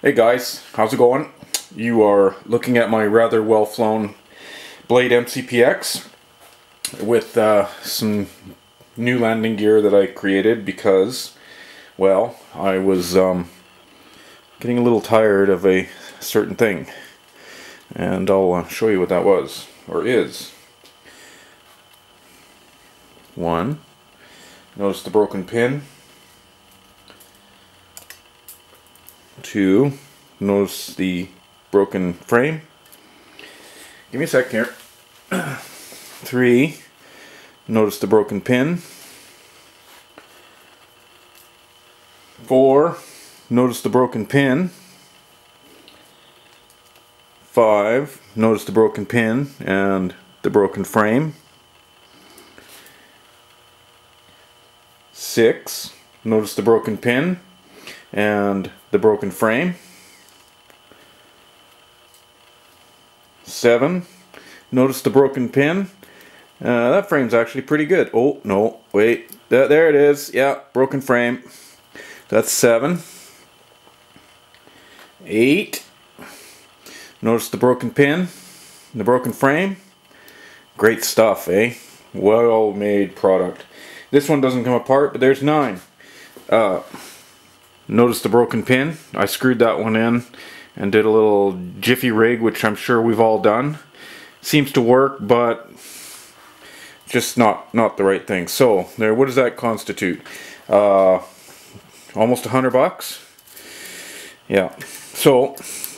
Hey guys, how's it going? You are looking at my rather well flown Blade MCPX with some new landing gear that I created because, well, I was getting a little tired of a certain thing, and I'll show you what that was, or is. One, notice the broken pin. Two, notice the broken frame. Give me a sec here. Three, notice the broken pin. Four, notice the broken pin. Five, notice the broken pin and the broken frame. Six, notice the broken pin and the broken frame. 7, notice the broken pin. That frame's actually pretty good. Oh no, wait, there it is. Yeah, broken frame. That's 7. 8, notice the broken pin, the broken frame. Great stuff, eh? Well made product. This one doesn't come apart, but there's 9. Notice the broken pin. I screwed that one in and did a little jiffy rig, which I'm sure we've all done. Seems to work, but just not the right thing. So there, what does that constitute? Almost $100. Yeah. So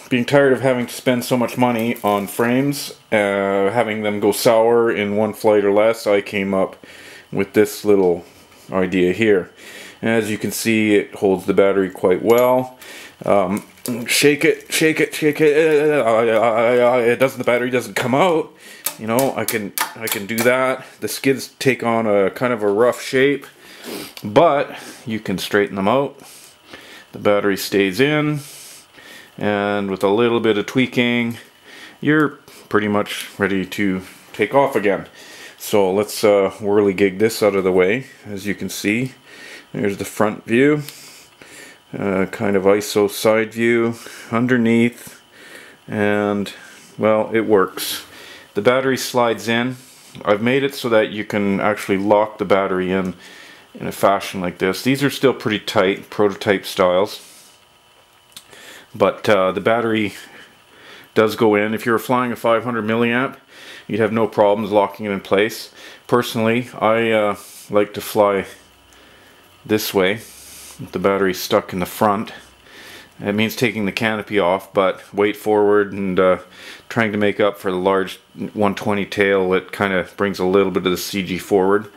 being tired of having to spend so much money on frames, having them go sour in one flight or less, I came up with this little idea here. As you can see, it holds the battery quite well. Shake it, shake it, shake it. The battery doesn't come out. You know, I can do that. The skids take on a kind of a rough shape, but you can straighten them out. The battery stays in, and with a little bit of tweaking, you're pretty much ready to take off again. So let's whirligig this out of the way. As you can see, there's the front view, kind of ISO side view underneath, and well, it works. The battery slides in. I've made it so that you can actually lock the battery in a fashion like this. These are still pretty tight, prototype styles, but the battery does go in. If you're flying a 500 milliamp, you'd have no problems locking it in place. Personally, I like to fly this way, with the battery stuck in the front. It means taking the canopy off, but weight forward and trying to make up for the large 120 tail, it kind of brings a little bit of the CG forward.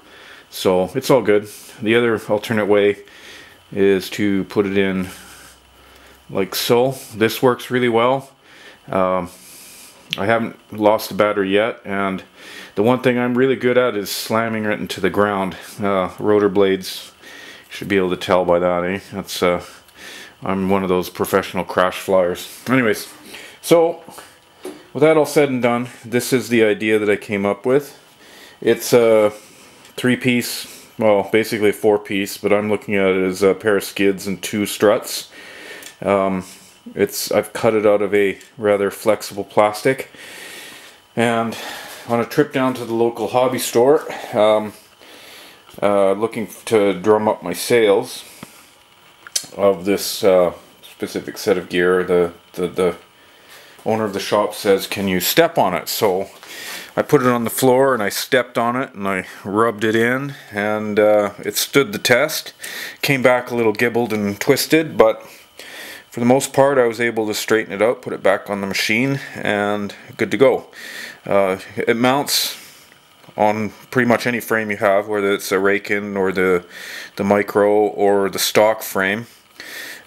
So it's all good. The other alternate way is to put it in like so. This works really well. I haven't lost the battery yet, and the one thing I'm really good at is slamming it into the ground. Rotor blades, should be able to tell by that, eh? That's I'm one of those professional crash flyers. Anyways, so with that all said and done, this is the idea that I came up with. It's a 3-piece, well, basically a 4-piece, but I'm looking at it as a pair of skids and 2 struts. I've cut it out of a rather flexible plastic, and on a trip down to the local hobby store, looking to drum up my sales of this specific set of gear, the owner of the shop says, can you step on it? So I put it on the floor and I stepped on it and I rubbed it in, and it stood the test. Came back a little gibbled and twisted, but for the most part I was able to straighten it out, put it back on the machine, and good to go. It mounts on pretty much any frame you have, whether it's a rake-in or the micro or the stock frame.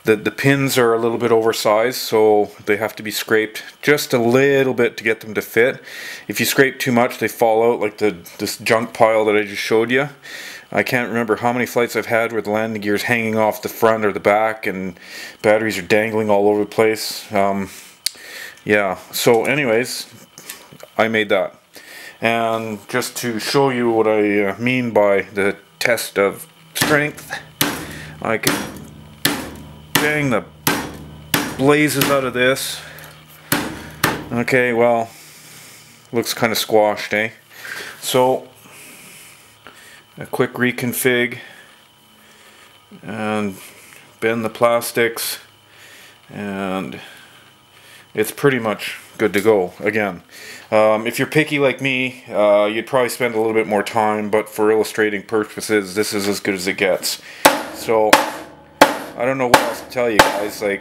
The pins are a little bit oversized, so they have to be scraped just a little bit to get them to fit. If you scrape too much, they fall out like this junk pile that I just showed you. I can't remember how many flights I've had where the landing gear is hanging off the front or the back and batteries are dangling all over the place. Yeah, so anyways, I made that. And just to show you what I mean by the test of strength, I can bang the blazes out of this. Okay, well, looks kind of squashed, eh? So, a quick reconfig and bend the plastics, and it's pretty much good to go again. If you're picky like me, you'd probably spend a little bit more time, but for illustrating purposes, this is as good as it gets. So, I don't know what else to tell you guys. Like,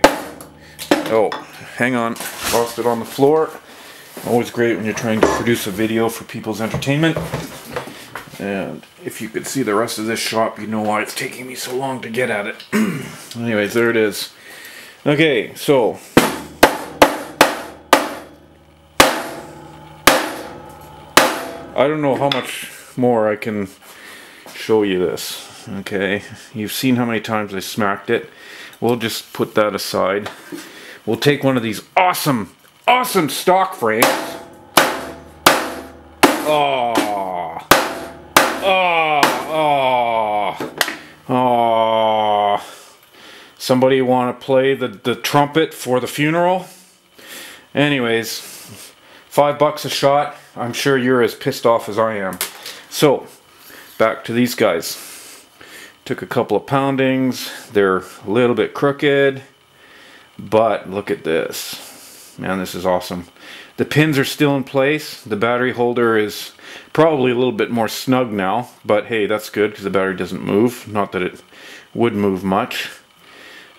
oh, hang on, lost it on the floor. Always great when you're trying to produce a video for people's entertainment. And if you could see the rest of this shop, you know why it's taking me so long to get at it. Anyways, there it is. Okay, so I don't know how much more I can show you this. Okay, you've seen how many times I smacked it. We'll just put that aside. We'll take one of these awesome stock frames. Oh, somebody want to play the trumpet for the funeral? Anyways, $5 a shot. I'm sure you're as pissed off as I am. So, back to these guys. Took a couple of poundings. They're a little bit crooked, but look at this. Man, this is awesome. The pins are still in place. The battery holder is probably a little bit more snug now, but hey, that's good because the battery doesn't move. Not that it would move much.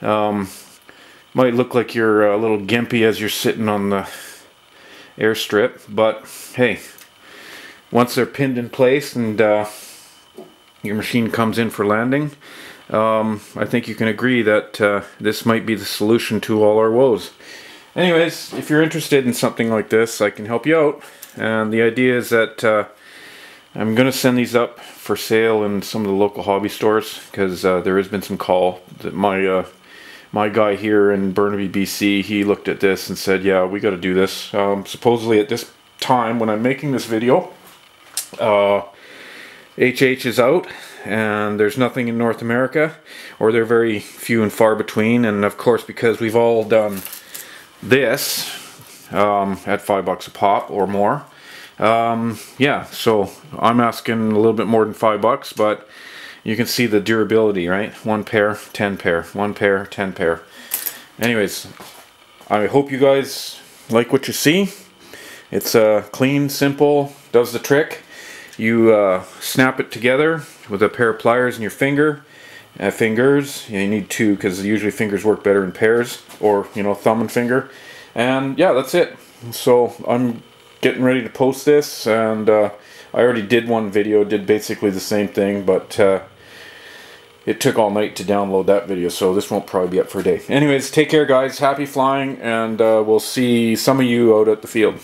Might look like you're a little gimpy as you're sitting on the airstrip, but hey, once they're pinned in place and your machine comes in for landing, I think you can agree that this might be the solution to all our woes. Anyways, if you're interested in something like this, I can help you out. And the idea is that I'm going to send these up for sale in some of the local hobby stores, because there has been some call that my guy here in Burnaby, BC, he looked at this and said, yeah, we got to do this. Supposedly at this time when I'm making this video, HH is out and there's nothing in North America, or they're very few and far between. And of course, because we've all done this at $5 a pop or more, yeah, so I'm asking a little bit more than $5, but you can see the durability, right? 1 pair, 10 pair, 1 pair, 10 pair. Anyways, I hope you guys like what you see. It's clean, simple, does the trick. You snap it together with a pair of pliers in your fingers. You need 2 because usually fingers work better in pairs, or you know, thumb and finger. And yeah, that's it. So I'm getting ready to post this, and I already did one video, did basically the same thing, but it took all night to download that video, so this won't probably be up for a day. Anyways, take care guys, happy flying, and we'll see some of you out at the field.